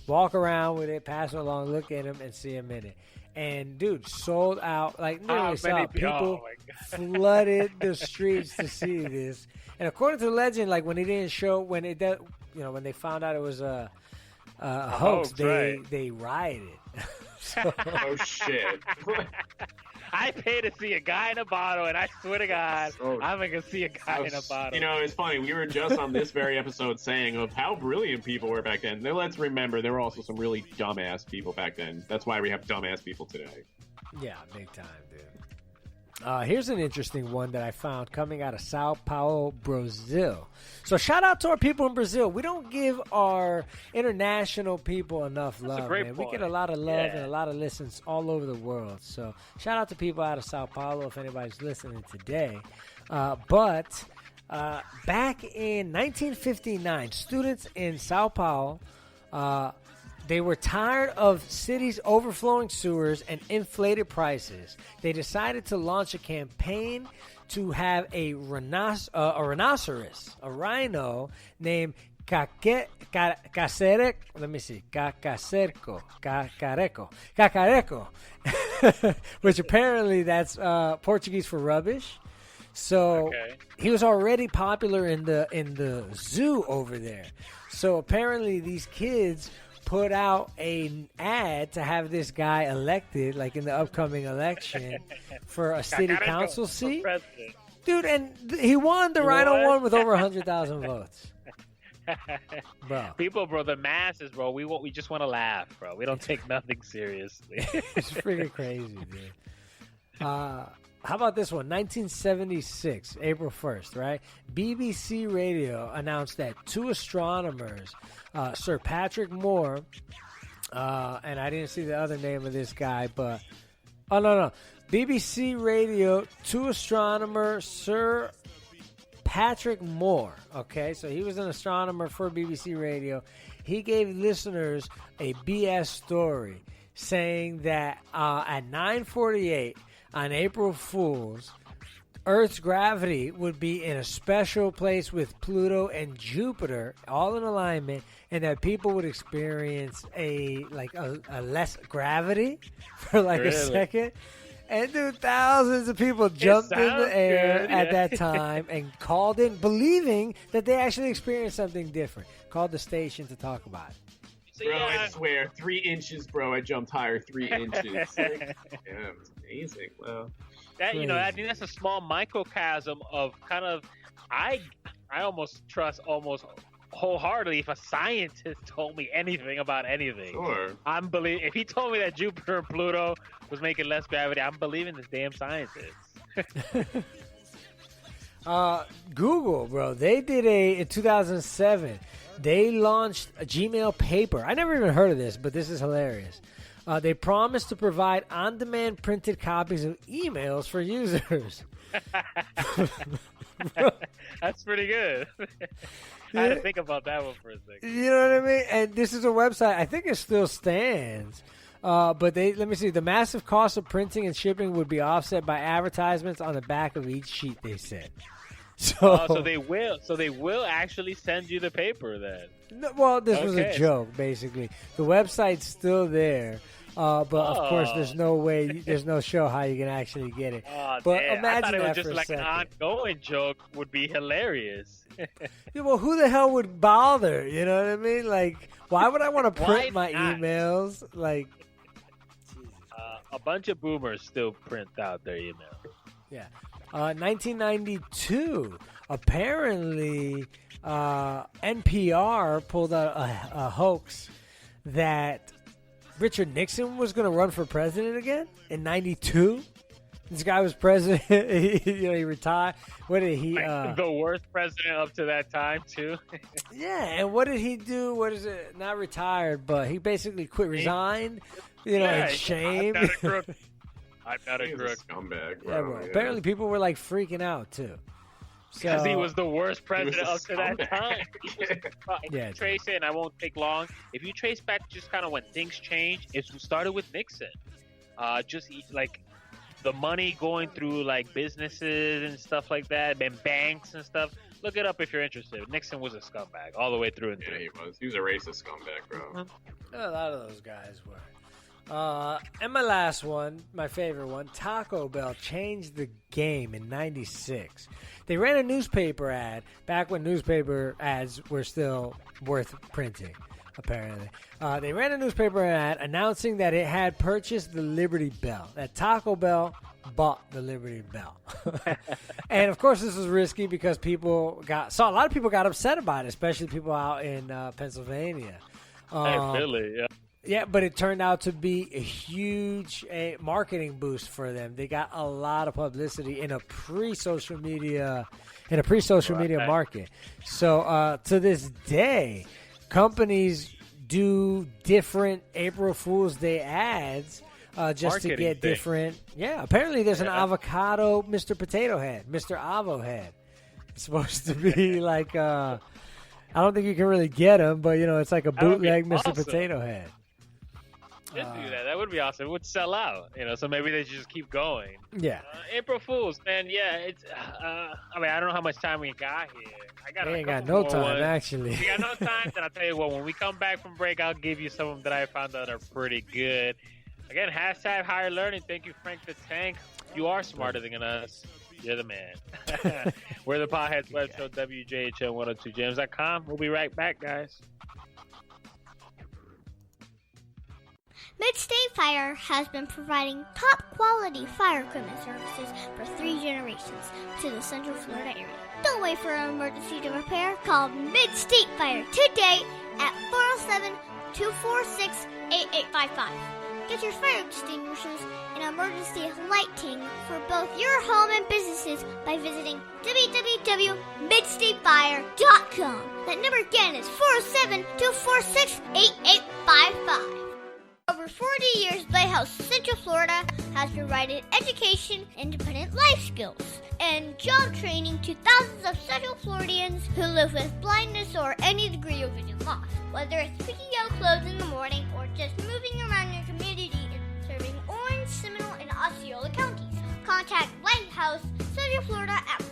walk around with it, pass it along, look at him, and see him in it. And, dude, sold out. Like, literally sold out. People flooded the streets to see this. And according to the legend, like, when it didn't show, when they found out it was a hoax, they rioted. Oh, shit. I pay to see a guy in a bottle, and I swear to God, I'm going to see a guy in a bottle. You know, it's funny. We were just on this very episode saying of how brilliant people were back then. Now, let's remember, there were also some really dumbass people back then. That's why we have dumbass people today. Yeah, big time, dude. Here's an interesting one that I found coming out of Sao Paulo, Brazil. So shout out to our people in Brazil. We don't give our international people enough love, man. We get a lot of love and a lot of listens all over the world. So shout out to people out of Sao Paulo if anybody's listening today. But back in 1959, students in Sao Paulo, they were tired of cities' overflowing sewers and inflated prices. They decided to launch a campaign to have a rhinoceros, a rhino named Cacareco, which apparently that's Portuguese for rubbish. So he was already popular in the zoo over there. So apparently these kids put out an ad to have this guy elected, like in the upcoming election, for a city council seat. Dude, and he won. The Rhino won with over 100,000 votes. Bro. The masses, bro. We just want to laugh, bro. We don't take nothing seriously. It's freaking crazy, dude. How about this one? 1976, April 1st, right? BBC Radio announced that two astronomers, Sir Patrick Moore, and I didn't see the other name of this guy, but... Oh, no. BBC Radio, two astronomers, Sir Patrick Moore, okay? So he was an astronomer for BBC Radio. He gave listeners a BS story saying that at 9:48 on April Fool's, Earth's gravity would be in a special place with Pluto and Jupiter all in alignment, and that people would experience a less gravity for a second. And dude, thousands of people jumped in the air at that time and called in, believing that they actually experienced something different. Called the station to talk about it. Bro, I swear, 3 inches, bro. I jumped higher 3 inches. Yeah, it was amazing. Wow. That I think that's a small microcosm of kind of I almost trust almost wholeheartedly if a scientist told me anything about anything. Sure. If he told me that Jupiter and Pluto was making less gravity, I'm believing this damn scientist. Google, bro, they did in 2007, they launched a Gmail paper. I never even heard of this, but this is hilarious. They promised to provide on-demand printed copies of emails for users. That's pretty good. I had to think about that one for a second. You know what I mean? And this is a website. I think it still stands. But let me see. The massive cost of printing and shipping would be offset by advertisements on the back of each sheet, they said. So they will actually send you the paper then. No, well, this was a joke, basically. The website's still there. But of course, there's no show how you can actually get it. But imagine I thought it was that just for a like second. an ongoing joke would be hilarious. Yeah, well, who the hell would bother? You know what I mean? Like, why would I want to print my not? emails? Like, a bunch of boomers still print out their email. yeah. 1992, apparently, NPR pulled out a hoax that Richard Nixon was going to run for president again in 92. This guy was president. he retired. What did he? The worst president up to that time, too. Yeah, and what did he do? What is it? Not retired, but he basically resigned. In shame. I'm not a crook. Scumbag, bro. Yeah, bro. Apparently, people were like freaking out too. Because he was the worst president up to that time. Yeah, trace it, and I won't take long. If you trace back just kind of when things changed, it started with Nixon. Just like the money going through like businesses and stuff like that, and banks and stuff. Look it up if you're interested. Nixon was a scumbag all the way through and through. Yeah, he was. He was a racist scumbag, bro. A lot of those guys were. And my last one, my favorite one, Taco Bell changed the game in 96. They ran a newspaper ad back when newspaper ads were still worth printing, apparently. They ran a newspaper ad announcing that it had purchased the Liberty Bell, that Taco Bell bought the Liberty Bell. And, of course, this was risky because a lot of people got upset about it, especially people out in Pennsylvania. Philly, yeah. Yeah, but it turned out to be a huge marketing boost for them. They got a lot of publicity in a pre-social media market. So to this day, companies do different April Fool's Day ads just Marketing to get thing. different. Yeah, apparently there's an avocado Mr. Potato Head, Mr. Avo Head. It's supposed to be like I don't think you can really get them, but it's like a bootleg Mr. awesome. Potato Head. Just do that. That would be awesome. It would sell out, so maybe they should just keep going. Yeah. April Fools, man. Yeah, it's. I don't know how much time we got here. We ain't got no time, actually. We got no time, then I'll tell you what. When we come back from break, I'll give you some of them that I found out are pretty good. Again, hashtag higher learning. Thank you, Frank the Tank. You are smarter than us. You're the man. We're the Potheads Web Show, WJHL102Jams.com. We'll be right back, guys. Mid-State Fire has been providing top-quality fire equipment services for 3 generations to the Central Florida area. Don't wait for an emergency to repair. Call Mid-State Fire today at 407-246-8855. Get your fire extinguishers and emergency lighting for both your home and businesses by visiting www.midstatefire.com. That number again is 407-246-8855. Over 40 years, Lighthouse Central Florida has provided education, independent life skills, and job training to thousands of Central Floridians who live with blindness or any degree of vision loss. Whether it's picking out clothes in the morning or just moving around your community and serving Orange, Seminole, and Osceola counties, contact Lighthouse Central Florida at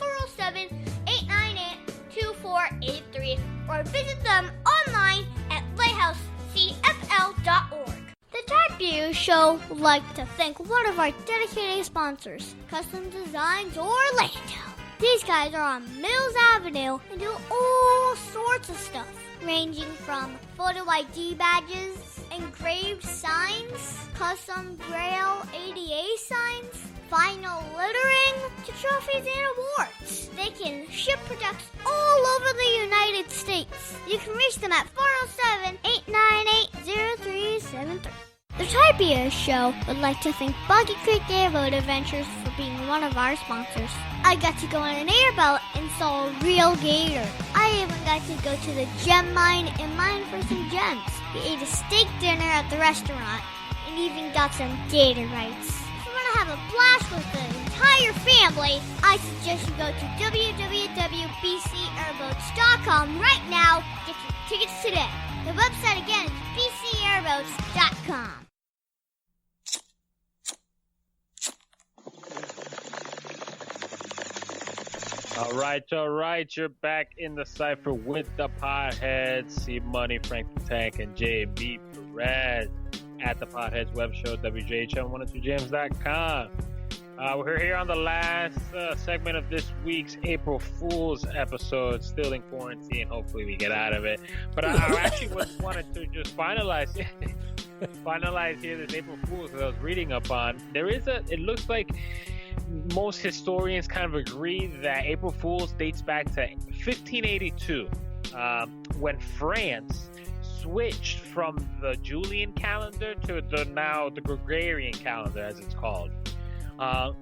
407-898-2483 or visit them online at lighthousecfl.org. The Type U Show would like to thank one of our dedicated sponsors, Custom Designs Orlando. These guys are on Mills Avenue and do all sorts of stuff, ranging from photo ID badges, engraved signs, custom Braille ADA signs, final littering to trophies and awards. They can ship products all over the United States. You can reach them at 407-898-0373. The Typia Show would like to thank Boggy Creek Airboat Adventures for being one of our sponsors. I got to go on an airboat and saw a real gator. I even got to go to the gem mine and mine for some gems. We ate a steak dinner at the restaurant and even got some gator bites. If you want to have a blast with the entire family, I suggest you go to www.bcairboats.com right now to get your tickets today. The website again is bcairboats.com. All right, you're back in the Cypher with the Potheads, C-Money, Frank the Tank, and J.B. Perez at the Potheads web show, WJHM102jams.com. We're here on the last segment of this week's April Fool's episode, still in quarantine. Hopefully we get out of it. But I actually wanted to just finalize here this April Fool's that I was reading up on. It looks like most historians kind of agree that April Fool's dates back to 1582, when France switched from the Julian calendar to the Gregorian calendar, as it's called.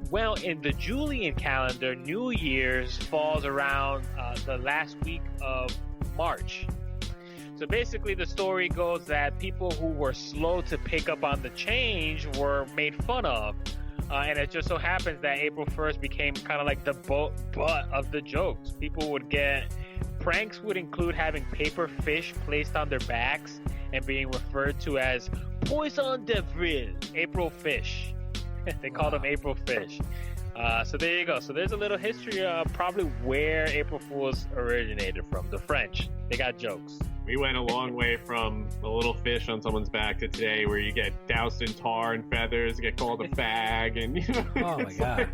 Well, in the Julian calendar, New Year's falls around the last week of March. So basically, the story goes that people who were slow to pick up on the change were made fun of. And it just so happens that April 1st became kind of like the butt of the jokes. Pranks would include having paper fish placed on their backs and being referred to as Poisson d'Avril, April fish. They called them April fish. So there you go. So there's a little history of probably where April Fools originated from. The French. They got jokes. We went a long way from a little fish on someone's back to today, where you get doused in tar and feathers, get called a fag, and Oh my god!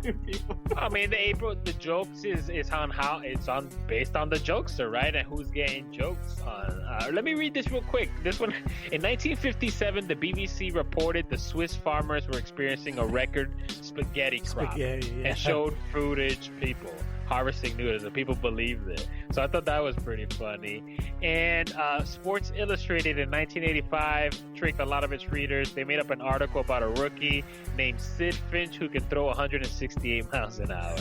I mean, the jokes is on how it's on based on the jokester, right? And who's getting jokes on. Let me read this real quick. This one, in 1957, the BBC reported the Swiss farmers were experiencing a record spaghetti crop and showed footage people harvesting noodles, and people believed it. So I thought that was pretty funny. And Sports Illustrated in 1985 tricked a lot of its readers. They made up an article about a rookie named Sid Finch who could throw 168 miles an hour.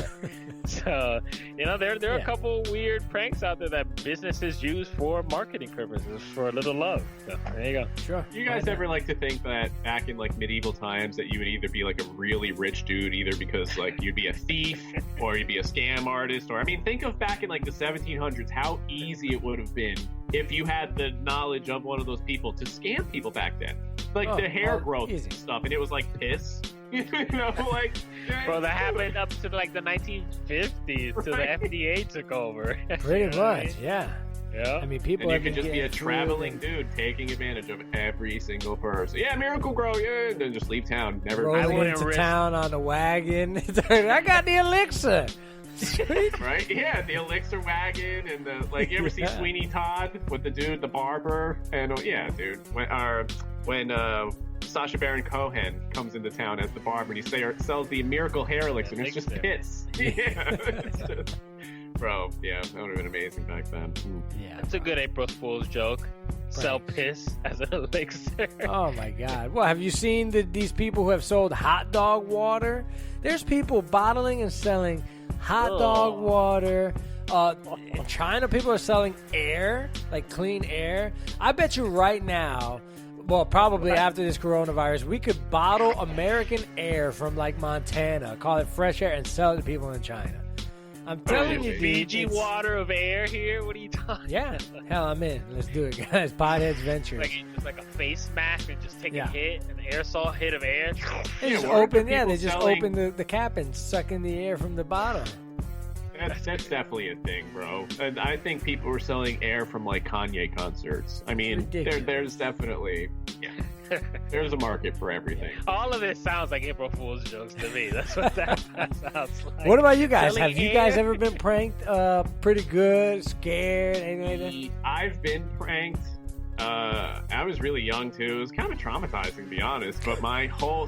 So, there are a couple weird pranks out there that businesses use for marketing purposes, for a little love. So there you go. Sure. You guys ever like to think that back in like medieval times that you would either be like a really rich dude, either because like you'd be a thief or you'd be a scam artist, or I mean, think of back in like the 1700s, how easy it would have been if you had the knowledge of one of those people to scam people back then. Like the hair growth and stuff, and it was like piss. Bro, that happened up to like the 1950s till the FDA took over. Pretty much, yeah. Yeah. I mean, people. And you could just be a traveling dude taking advantage of every single person. Yeah, Miracle Grow, yeah, and then just leave town. Rolling into town on the wagon. I got the elixir. Right? Yeah, the elixir wagon, and the you ever see Sweeney Todd with the dude, the barber, and yeah, dude, when Sacha Baron Cohen comes into town as the barber, and he sells the miracle hair elixir, and it's just piss. Yeah. Bro, yeah, that would have been amazing back then. Yeah, that's a good April Fool's joke. Right. Sell piss as an elixir. Oh my God! Well, have you seen these people who have sold hot dog water? There's people bottling and selling hot dog water. In China, people are selling air, like clean air. I bet you right now, well, probably after this coronavirus, we could bottle American air from like Montana, call it fresh air, and sell it to people in China. I'm telling you, Fiji water of air here. What are you talking? Yeah, hell, I'm in. Let's do it, guys. Potheads Ventures. Just like a face mask and just take a hit, an aerosol hit of air. They just open, open the cap and suck in the air from the bottom. That's definitely a thing, bro. And I think people were selling air from like Kanye concerts. I mean, there's definitely there's a market for everything. All of this sounds like April Fool's jokes to me. That's what that sounds like. What about you guys? Have you guys ever been pranked? Pretty good, scared, anything like that? I've been pranked. I was really young too. It was kind of traumatizing, to be honest. But my whole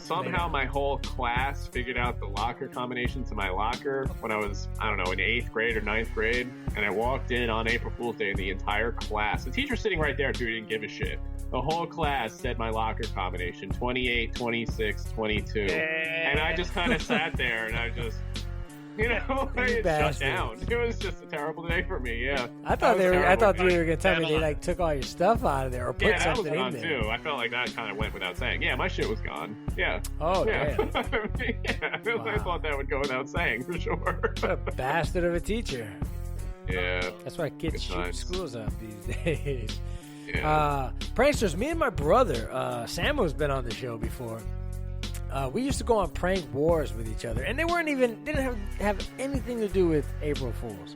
class figured out the locker combination to my locker when I was, I don't know, in 8th grade or 9th grade. And I walked in on April Fool's Day, and the entire class, the teacher sitting right there too, didn't give a shit. The whole class said my locker combination, 28, 26, 22. And I just kind of sat there, and I just, I shut down. It was just a terrible day for me. Yeah, I thought you were gonna tell me they like took all your stuff out of there or put something in there. Yeah, that was gone too. I felt like that kind of went without saying. Yeah, my shit was gone. Yeah. Oh, yeah. damn. Wow. I thought that would go without saying for sure. What a bastard of a teacher. Yeah. That's why kids shoot schools up these days. Yeah. Pranksters, me and my brother, Samuel's been on the show before. We used to go on prank wars with each other, and they didn't have anything to do with April Fools.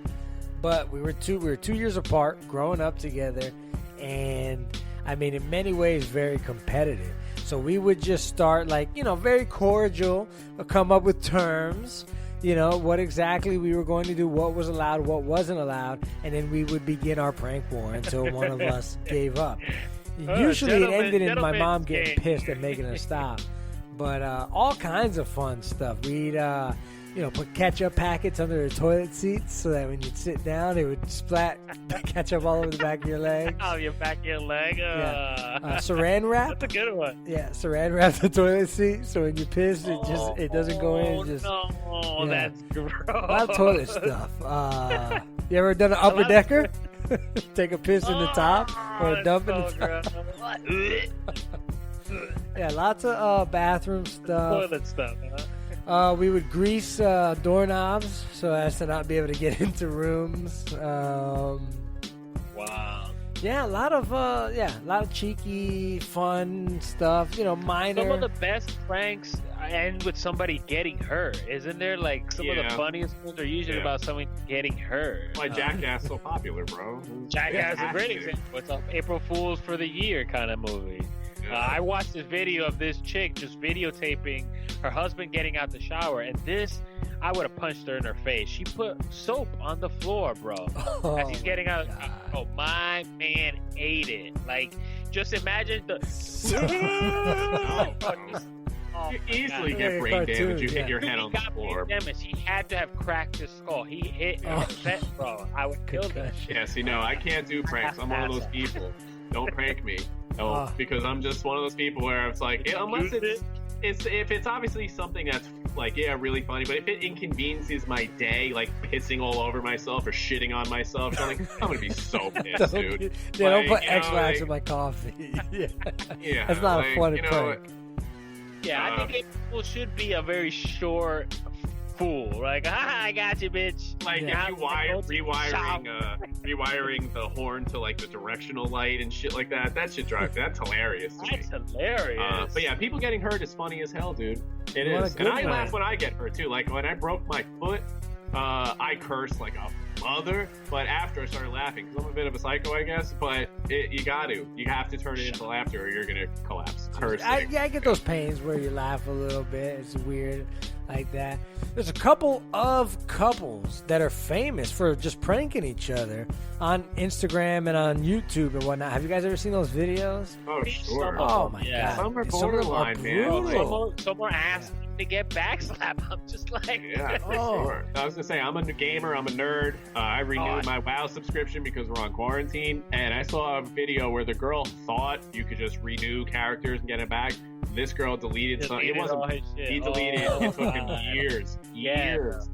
But we were 2 years apart, growing up together, and I mean, in many ways, very competitive. So we would just start very cordial, come up with terms, what exactly we were going to do, what was allowed, what wasn't allowed, and then we would begin our prank war until one of us gave up. Usually it ended in my mom getting pissed and making us stop. But all kinds of fun stuff. We'd, put ketchup packets under the toilet seats so that when you'd sit down, it would splat ketchup all over the back of your leg. Oh, your back of your leg? Yeah. Saran wrap. That's a good one. Yeah, saran wrap the toilet seat so when you piss, it doesn't go in. No, that's gross. A lot of toilet stuff. You ever done an upper decker? Take a piss in the top or a dump in the top? Yeah, lots of bathroom stuff. Toilet stuff, we would grease doorknobs so as to not be able to get into rooms. Wow. Yeah, a lot of cheeky, fun stuff. Minor. Some of the best pranks end with somebody getting hurt, isn't there? Like some of the funniest ones are usually about someone getting hurt. Why Jackass so popular, bro? Jackass is a great example. It's an April Fool's for the Year kind of movie. I watched this video of this chick just videotaping her husband getting out the shower, and I would have punched her in her face. She put soap on the floor, bro, as he's getting out. Oh, my man ate it. Like, just imagine the. You easily get brain damage. You hit your head on the floor. He had to have cracked his skull. He hit that, bro. I would kill that shit. Yeah, see, no, I can't do pranks. I'm one of those people. Don't prank me. No, because I'm just one of those people where it's like, unless if it's obviously something that's like, really funny, but if it inconveniences my day, like pissing all over myself or shitting on myself, I'm gonna be so pissed, dude. Don't put X-Lax in my coffee. Yeah, that's not a funny prank. Yeah, I think people should be a very short fool. Like, I got you, bitch. Like, if you rewiring the horn to like the directional light and shit like that, that's hilarious to me. That's hilarious. But yeah, people getting hurt is funny as hell, dude. It is. And I laugh when I get hurt too. Like when I broke my foot, I cursed like a mother, but after I started laughing, because I'm a bit of a psycho, I guess, but you have to turn it into laughter or you're gonna collapse. I get those pains where you laugh a little bit. It's weird like that. There's a couple of couples that are famous for just pranking each other on Instagram and on YouTube and whatnot. Have you guys ever seen those videos? Oh, sure. Oh, my God. Some are borderline, man. Some are asking to get backslap. I'm just like... Yeah, for sure. I was going to say, I'm a gamer. I'm a nerd. I renewed my WoW subscription because we're on quarantine, and I saw a video where the girl thought you could just renew characters and get it back. This girl deleted something. It wasn't. He deleted it. It took him years.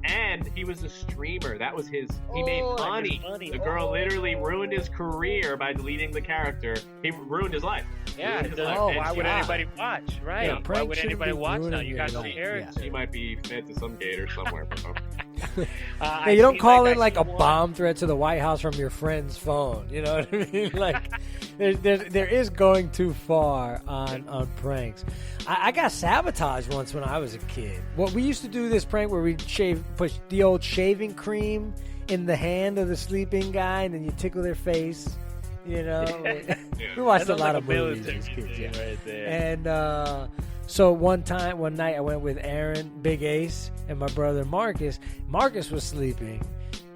And he was a streamer. That was his. He made money. The girl literally ruined his career by deleting the character. He ruined his life. Yeah. Why would anybody watch? Right. Yeah, why would anybody watch now? You got no parents. She might be fed to some gator somewhere, bro. You don't call in like a bomb threat to the White House from your friend's phone. You know what I mean? Like, there is going too far on pranks. I got sabotaged once when I was a kid. Well, we used to do this prank where we'd push the old shaving cream in the hand of the sleeping guy, and then you tickle their face. You know, we watched a lot of movies as kids. Right there. And so one night, I went with Aaron, Big Ace, and my brother Marcus. Marcus was sleeping,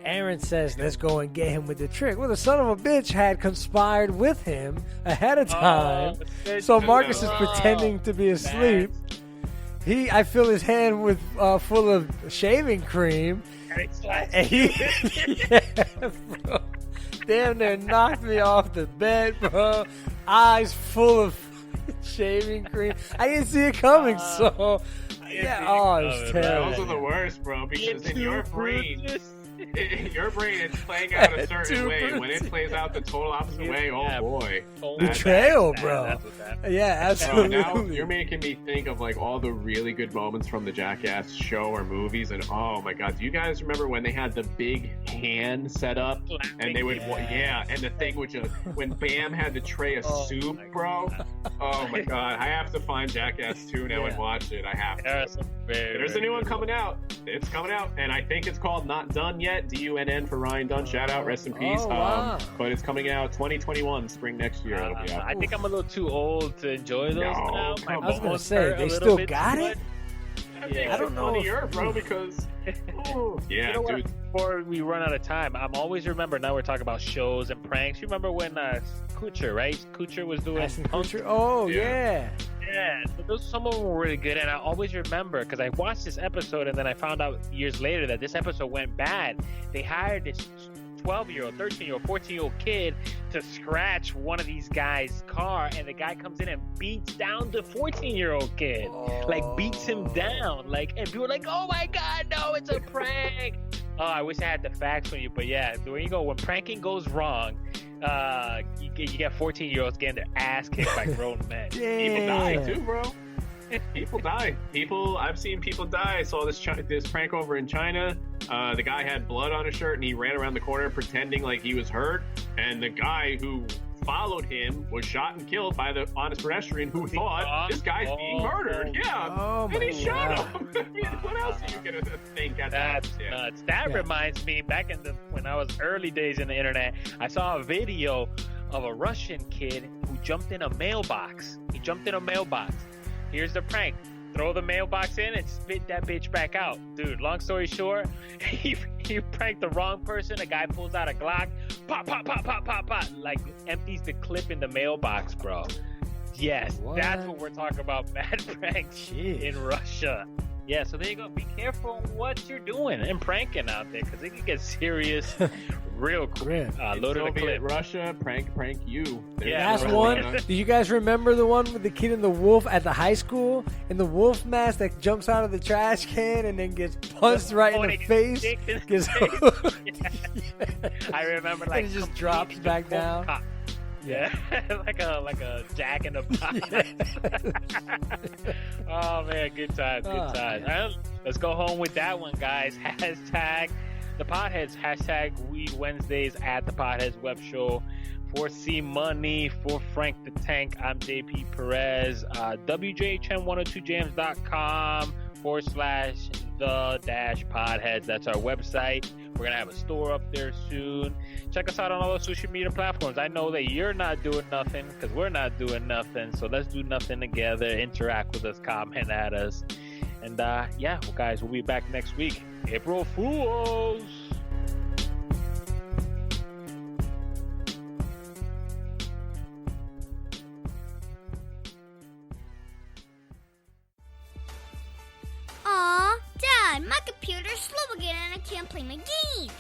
Aaron says, let's go and get him with the trick. Well, the son of a bitch had conspired with him ahead of time. So Marcus is pretending to be asleep. I fill his hand with full of shaving cream. And yeah, bro. Damn near knocked me off the bed, bro. Eyes full of shaving cream. I didn't see it coming, so yeah. Oh, it was terrible. Those are the worst, bro, because in your brain, it's playing out a certain way. When it plays out the total opposite way, oh boy. Betrayal, bro. Yeah, absolutely. Now you're making me think of like all the really good moments from the Jackass show or movies, and oh my god, do you guys remember when they had the big hand set up and they would and the thing would just when Bam had the tray of soup, bro? Oh my god, I have to find Jackass 2 now and watch it. I have to. There's a new one coming out. It's coming out, and I think it's called Not Done Yet. DUNN for Ryan Dunn. Shout out, rest in peace. Wow. But it's coming out 2021, spring next year. It'll be out. I think I'm a little too old to enjoy those now. I was gonna say they still got it. I don't know, bro, because you know what? Before we run out of time, I'm always remember. Now we're talking about shows and pranks. You remember when Kutcher, right? Kutcher was doing Kutcher. Oh yeah. Yeah, so some of them were really good, and I always remember because I watched this episode, and then I found out years later that this episode went bad. They hired this 12-year-old, 13-year-old, 14-year-old kid to scratch one of these guys' car, and the guy comes in and beats down the 14-year-old kid, like beats him down, like, and people are like, "Oh my God, no, it's a prank!" Oh, I wish I had the facts for you, but yeah, there you go. When pranking goes wrong, you get 14-year-olds getting their ass kicked by grown men. People die too, bro. People die. I've seen people die. I saw this prank over in China. The guy had blood on his shirt and he ran around the corner pretending like he was hurt. And the guy who followed him was shot and killed by the honest pedestrian who thought this guy's being murdered. Yeah. And he shot him. I mean, what else are you going to think at that? That reminds me, back when I was early days in the internet, I saw a video of a Russian kid who jumped in a mailbox. He jumped in a mailbox. Here's the prank. Throw the mailbox in and spit that bitch back out. Dude, long story short, he pranked the wrong person. A guy pulls out a Glock. Pop, pop, pop, pop, pop, pop. Like, empties the clip in the mailbox, bro. Yes, that's what we're talking about. Bad pranks in Russia. Yeah, so there you go. Be careful what you're doing and pranking out there, because it can get serious real quick. Loaded a clip. Russia, prank you. Last one. Do you guys remember the one with the kid and the wolf at the high school? In the wolf mask that jumps out of the trash can and then gets punched right in the face? I remember, like, and it just drops back down. Yeah, like a Jack in the Box. Oh man, good times, good times. Right, let's go home with that one, guys. Hashtag the Potheads. Hashtag Weed Wednesdays at the Potheads Web Show. For C Money, for Frank the Tank, I'm JP Perez. WJHN1023jams.com/the-Podheads. That's our website. We're gonna have a store up there soon. Check us out on all the social media platforms. I know that you're not doing nothing because we're not doing nothing. So let's do nothing together. Interact with us, comment at us, and yeah, well, guys, we'll be back next week. April Fools. Aw, Dad, my computer's slow again and I can't play my games.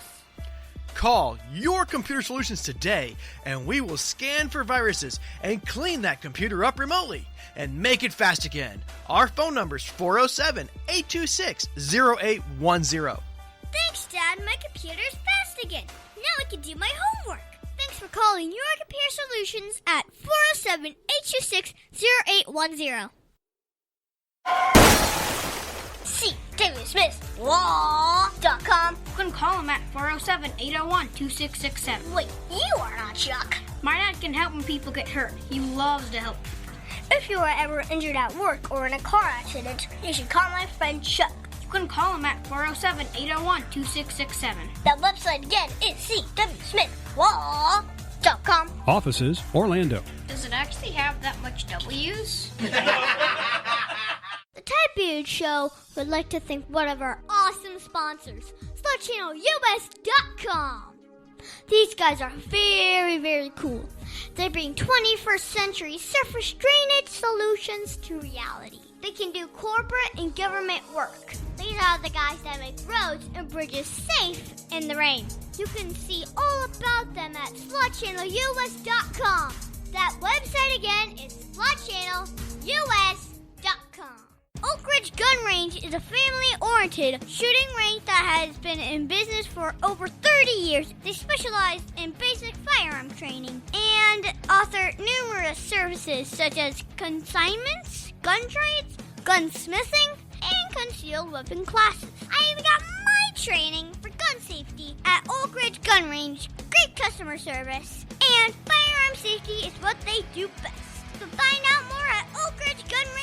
Call Your Computer Solutions today, and we will scan for viruses and clean that computer up remotely and make it fast again. Our phone number is 407-826-0810. Thanks, Dad. My computer's fast again. Now I can do my homework. Thanks for calling Your Computer Solutions at 407-826-0810. See DavidSmithLaw.com. You can call him at 407-801-2667. Wait, you are not Chuck. My dad can help when people get hurt. He loves to help people. If you are ever injured at work or in a car accident, you should call my friend Chuck. You can call him at 407-801-2667. That website again is CWSmithLaw.com. Offices, Orlando. Does it actually have that much W's? The Type Beard Show would like to thank one of our awesome sponsors, SlutChannelUS.com. These guys are very, very cool. They bring 21st century surface drainage solutions to reality. They can do corporate and government work. These are the guys that make roads and bridges safe in the rain. You can see all about them at SlutChannelUS.com. That website again is SlutChannelUS.com. Oak Ridge Gun Range is a family-oriented shooting range that has been in business for over 30 years. They specialize in basic firearm training and offer numerous services such as consignments, gun trades, gunsmithing, and concealed weapon classes. I even got my training for gun safety at Oak Ridge Gun Range. Great customer service, and firearm safety is what they do best. So find out more at Oak Ridge Gun Range.